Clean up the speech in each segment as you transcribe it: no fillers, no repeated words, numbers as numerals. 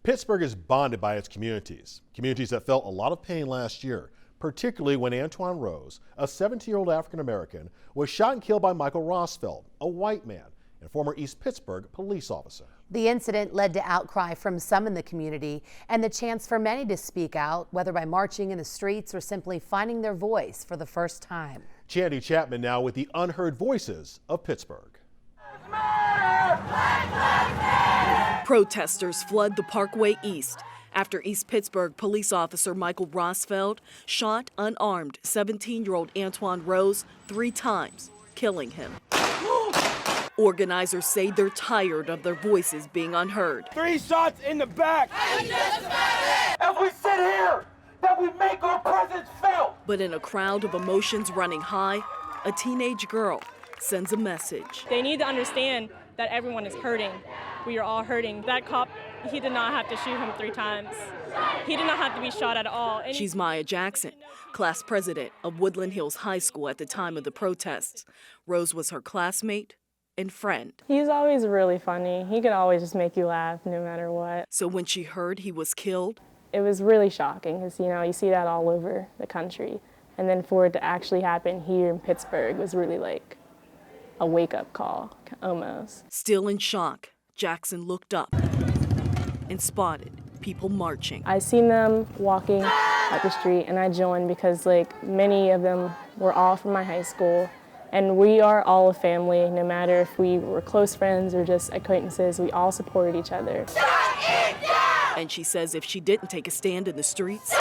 Pittsburgh is bonded by its communities that felt a lot of pain last year, particularly when Antoine Rose, a 17-year-old African-American, was shot and killed by Michael Rosfeld, a white man and former East Pittsburgh police officer. The incident led to outcry from some in the community and the chance for many to speak out, whether by marching in the streets or simply finding their voice for the first time. Chandy Chapman now with the Unheard Voices of Pittsburgh. Protesters flood the Parkway East after East Pittsburgh police officer Michael Rosfeld shot unarmed 17-year-old Antoine Rose 3 times, killing him. Organizers say they're tired of their voices being unheard. 3 shots in the back. If we sit here, that we make our presence felt. But in a crowd of emotions running high, a teenage girl sends a message. They need to understand that everyone is hurting. We are all hurting. That cop, he did not have to shoot him 3 times. He did not have to be shot at all. She's Maya Jackson, class president of Woodland Hills High School at the time of the protests. Rose was her classmate and friend. He's always really funny. He could always just make you laugh no matter what. So when she heard he was killed, it was really shocking because, you see that all over the country. And then for it to actually happen here in Pittsburgh was really like a wake-up call, almost. Still in shock, Jackson looked up and spotted people marching. I seen them walking up the street and I joined because many of them were all from my high school. And we are all a family, no matter if we were close friends or just acquaintances, we all supported each other. And she says if she didn't take a stand in the streets,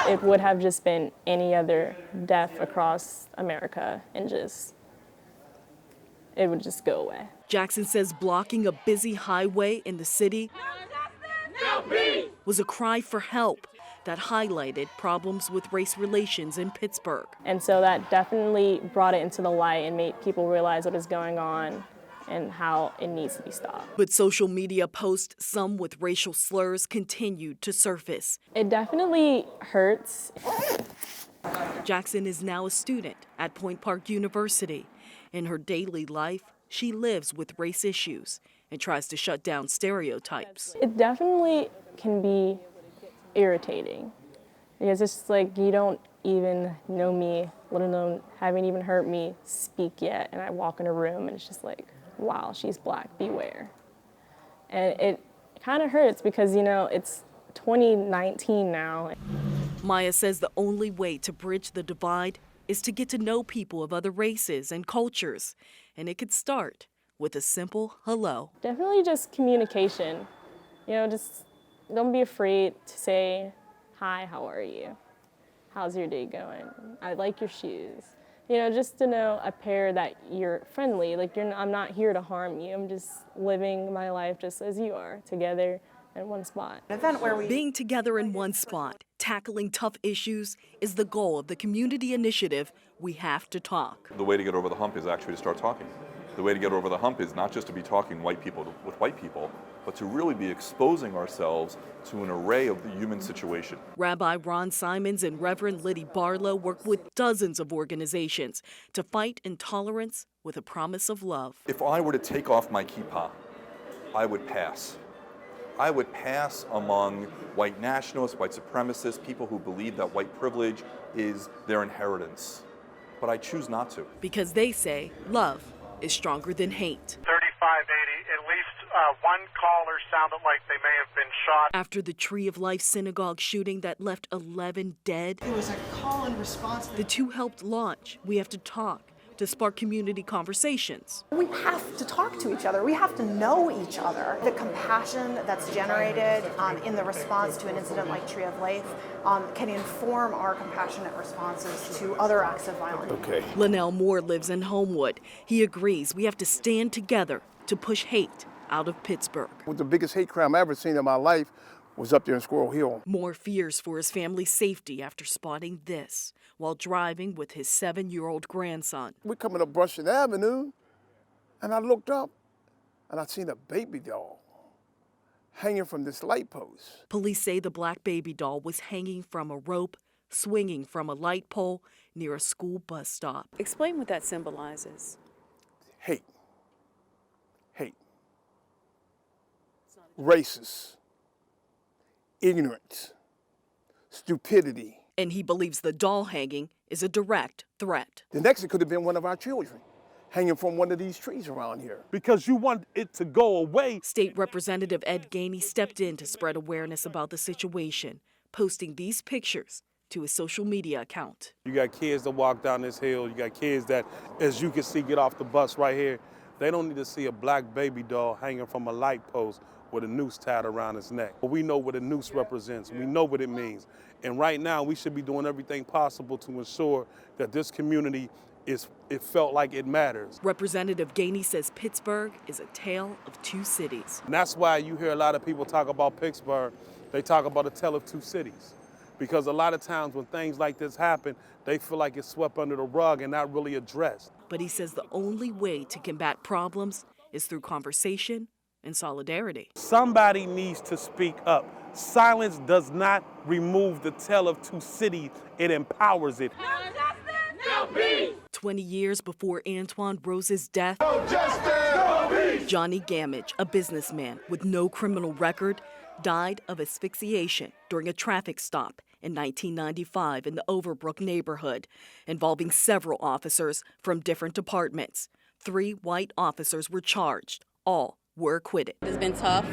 it would have just been any other death across America and it would just go away. Jackson says blocking a busy highway in the city was a cry for help that highlighted problems with race relations in Pittsburgh. And so that definitely brought it into the light and made people realize what is going on and how it needs to be stopped. But social media posts, some with racial slurs, continued to surface. It definitely hurts. Jackson is now a student at Point Park University. In her daily life, she lives with race issues and tries to shut down stereotypes. It definitely can be irritating because it's just you don't even know me, let alone haven't even heard me speak yet, and I walk in a room and it's just wow, she's black, beware. And it kind of hurts because it's 2019 now. Maya says the only way to bridge the divide is to get to know people of other races and cultures, and it could start with a simple hello. Definitely just communication. Just don't be afraid to say, hi, how are you? How's your day going? I like your shoes. Just to know a pair that you're friendly. I'm not here to harm you. I'm just living my life just as you are, together in one spot. Being together in one spot, tackling tough issues is the goal of the community initiative We Have to Talk. The way to get over the hump is actually to start talking. The way to get over the hump is not just to be talking white people with white people, but to really be exposing ourselves to an array of the human situation. Rabbi Ron Simons and Reverend Liddy Barlow work with dozens of organizations to fight intolerance with a promise of love. If I were to take off my kippah, I would pass. I would pass among white nationalists, white supremacists, people who believe that white privilege is their inheritance. But I choose not to. Because they say love is stronger than hate. 3580, at least one caller sounded like they may have been shot. After the Tree of Life synagogue shooting that left 11 dead, it was a call and response. The two helped launch We Have to Talk to spark community conversations. We have to talk to each other. We have to know each other. The compassion that's generated in the response to an incident like Tree of Life can inform our compassionate responses to other acts of violence. Okay. Linnell Moore lives in Homewood. He agrees we have to stand together to push hate out of Pittsburgh. The biggest hate crime I ever seen in my life was up there in Squirrel Hill. Moore fears for his family's safety after spotting this while driving with his 7-year-old grandson. We're coming up Brushing Avenue, and I looked up, and I seen a baby doll hanging from this light post. Police say the black baby doll was hanging from a rope, swinging from a light pole near a school bus stop. Explain what that symbolizes. Hate. Racist. ignorance, stupidity. And he believes the doll hanging is a direct threat. The next, it could have been one of our children hanging from one of these trees around here. Because you want it to go away. State Representative Ed Gainey stepped in to spread awareness about the situation, posting these pictures to his social media account. You got kids that walk down this hill. You got kids that, as you can see, get off the bus right here. They don't need to see a black baby doll hanging from a light post with a noose tied around its neck. But we know what a noose represents. We know what it means. And right now, we should be doing everything possible to ensure that this community it felt like it matters. Representative Gainey says Pittsburgh is a tale of two cities. And that's why you hear a lot of people talk about Pittsburgh. They talk about a tale of two cities. Because a lot of times when things like this happen, they feel like it's swept under the rug and not really addressed. But he says the only way to combat problems is through conversation and solidarity. Somebody needs to speak up. Silence does not remove the tale of two cities, it empowers it. No justice, no peace. 20 years before Antoine Rose's death, No justice, no peace. Johnny Gamage, a businessman with no criminal record, died of asphyxiation during a traffic stop in 1995 in the Overbrook neighborhood, involving several officers from different departments. 3 white officers were charged. All were acquitted. It's been tough.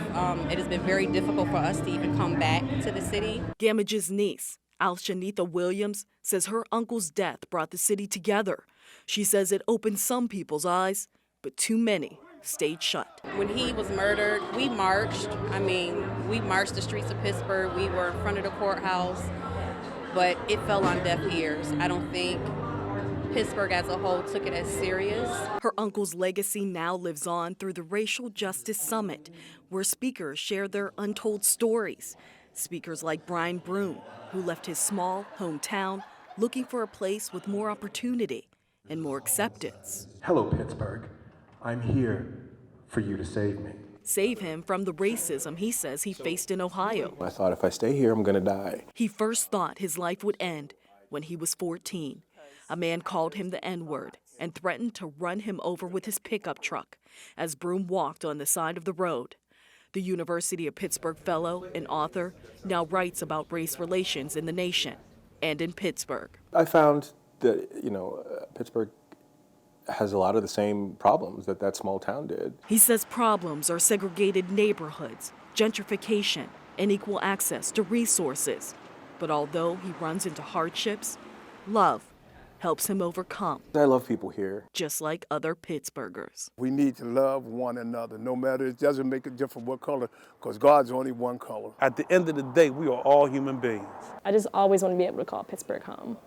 It has been very difficult for us to even come back to the city. Gamage's niece, Alshanitha Williams, says her uncle's death brought the city together. She says it opened some people's eyes, but too many stayed shut. When he was murdered, we marched. We marched the streets of Pittsburgh. We were in front of the courthouse, but it fell on deaf ears. I don't think Pittsburgh as a whole took it as serious. Her uncle's legacy now lives on through the Racial Justice Summit, where speakers share their untold stories. Speakers like Brian Broom, who left his small hometown looking for a place with more opportunity and more acceptance. Hello, Pittsburgh. I'm here for you to save me. Save him from the racism he says he faced in Ohio. I thought if I stay here, I'm gonna die. He first thought his life would end when he was 14. A man called him the N-word and threatened to run him over with his pickup truck as Broom walked on the side of the road. The University of Pittsburgh fellow and author now writes about race relations in the nation and in Pittsburgh. I found that, Pittsburgh has a lot of the same problems that small town did. He says problems are segregated neighborhoods, gentrification, and equal access to resources. But although he runs into hardships, love helps him overcome. I love people here. Just like other Pittsburghers. We need to love one another, no matter, it doesn't make a difference what color, because God's only one color. At the end of the day, we are all human beings. I just always want to be able to call Pittsburgh home.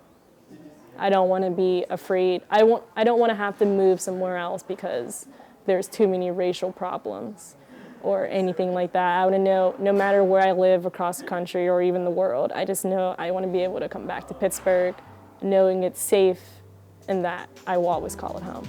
I don't want to be afraid. I don't want to have to move somewhere else because there's too many racial problems or anything like that. I want to know, no matter where I live across the country or even the world, I just know I want to be able to come back to Pittsburgh knowing it's safe and that I will always call it home.